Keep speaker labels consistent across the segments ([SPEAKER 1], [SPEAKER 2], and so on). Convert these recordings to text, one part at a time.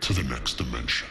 [SPEAKER 1] to the next dimension.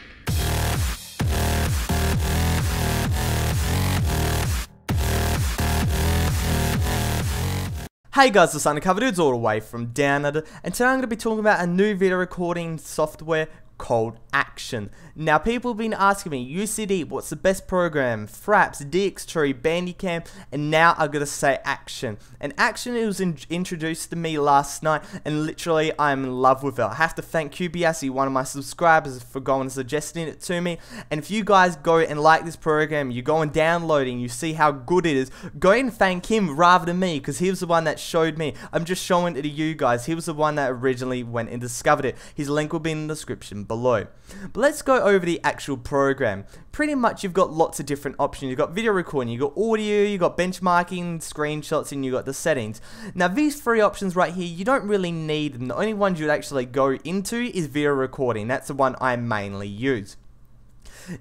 [SPEAKER 2] Hey guys, it's Undercover Dudes all the way from Down Under, and today I'm going to be talking about a new video recording software called Action. Now, people have been asking me, UCD, what's the best program? Fraps, Dxtory, Bandicam, and now I'm going to say Action. And Action was introduced to me last night, and literally I'm in love with it. I have to thank QBSE, one of my subscribers, for going and suggesting it to me. And if you guys go and like this program, you go and downloading, you see how good it is, go and thank him rather than me, because he was the one that showed me. I'm just showing it to you guys. He was the one that originally went and discovered it. His link will be in the description below. But let's go over the actual program. Pretty much you've got lots of different options. You've got video recording, you've got audio, you've got benchmarking, screenshots, and you've got the settings. Now these three options right here, you don't really need them. The only ones you'd actually go into is video recording. That's the one I mainly use.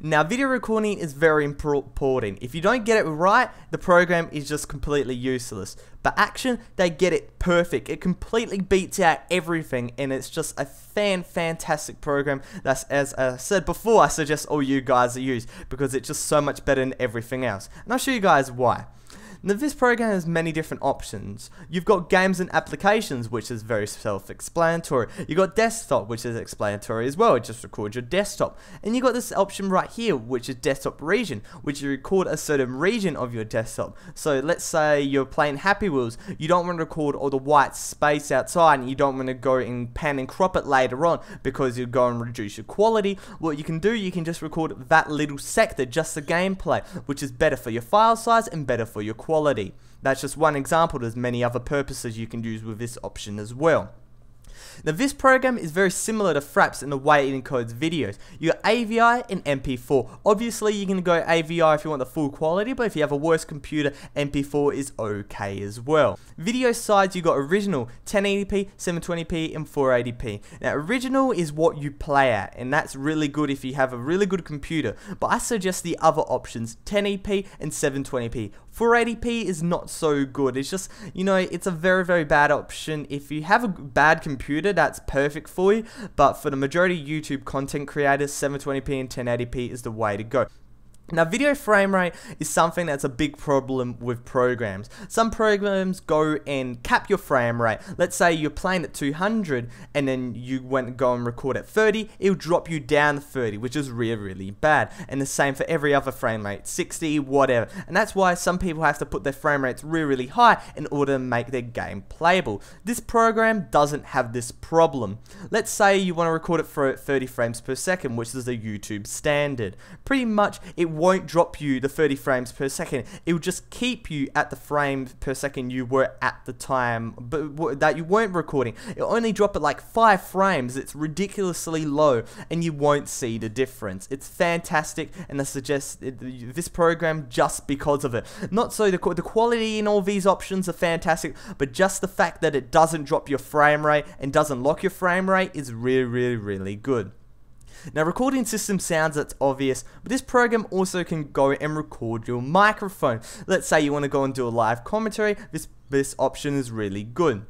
[SPEAKER 2] Now, video recording is very important. If you don't get it right, the program is just completely useless. But Action, they get it perfect. It completely beats out everything, and it's just a fantastic program. That's, as I said before, I suggest all you guys to use, because it's just so much better than everything else. And I'll show you guys why. Now, this program has many different options. You've got games and applications, which is very self-explanatory. You've got desktop, which is explanatory as well. It just records your desktop. And you've got this option right here, which is desktop region, which you record a certain region of your desktop. So let's say you're playing Happy Wheels. You don't want to record all the white space outside, and you don't want to go and pan and crop it later on because you're going to reduce your quality. What you can do, you can just record that little sector, just the gameplay, which is better for your file size and better for your quality. That's just one example. There's many other purposes you can use with this option as well. Now, this program is very similar to Fraps in the way it encodes videos. You got AVI and MP4. Obviously, you're going to go AVI if you want the full quality, but if you have a worse computer, MP4 is okay as well. Video size, you got original, 1080p, 720p, and 480p. Now, original is what you play at, and that's really good if you have a really good computer, but I suggest the other options, 1080p and 720p. 480p is not so good. It's just, you know, it's a very bad option. If you have a bad computer, that's perfect for you, but for the majority of YouTube content creators, 720p and 1080p is the way to go. Now, video frame rate is something that's a big problem with programs. Some programs go and cap your frame rate. Let's say you're playing at 200 and then you went and go and record at 30, it'll drop you down to 30, which is really bad. And the same for every other frame rate, 60, whatever. And that's why some people have to put their frame rates really high in order to make their game playable. This program doesn't have this problem. Let's say you want to record it for 30 frames per second, which is the YouTube standard. Pretty much, it won't drop you the 30 frames per second. It will just keep you at the frames per second you were at the time but that you weren't recording. It'll only drop at like 5 frames. It's ridiculously low, and you won't see the difference. It's fantastic, and I suggest this program just because of it. Not so the quality in all these options are fantastic, but just the fact that it doesn't drop your frame rate and doesn't lock your frame rate is really good. Now, recording system sounds, that's obvious, but this program also can go and record your microphone. Let's say you want to go and do a live commentary, this option is really good.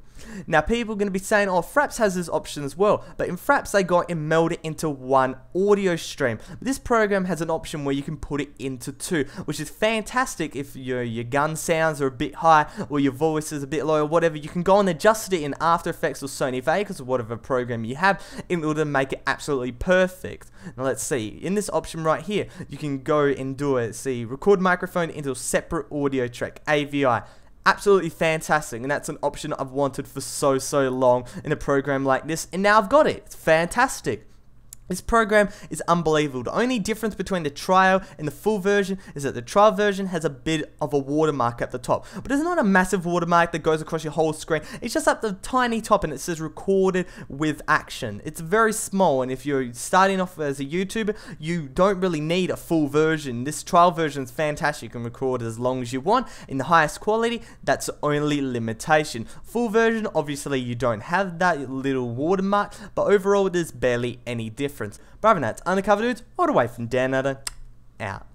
[SPEAKER 2] Now, people are going to be saying, oh, Fraps has this option as well, but in Fraps they go and meld it into one audio stream. But this program has an option where you can put it into 2, which is fantastic if your gun sounds are a bit high or your voice is a bit low or whatever. You can go and adjust it in After Effects or Sony Vegas or whatever program you have in order to make it absolutely perfect. Now, let's see, in this option right here, you can go and do it, see, record microphone into a separate audio track, AVI. Absolutely fantastic, and that's an option I've wanted for so long in a program like this, and now I've got it. It's fantastic. This program is unbelievable. The only difference between the trial and the full version is that the trial version has a bit of a watermark at the top. But there's not a massive watermark that goes across your whole screen. It's just at the tiny top, and it says recorded with Action. It's very small, and if you're starting off as a YouTuber, you don't really need a full version. This trial version is fantastic. You can record as long as you want in the highest quality. That's the only limitation. Full version, obviously you don't have that little watermark, but overall there's barely any difference. But other than that, it's Undercover Dudes, all the way from Down Under, out.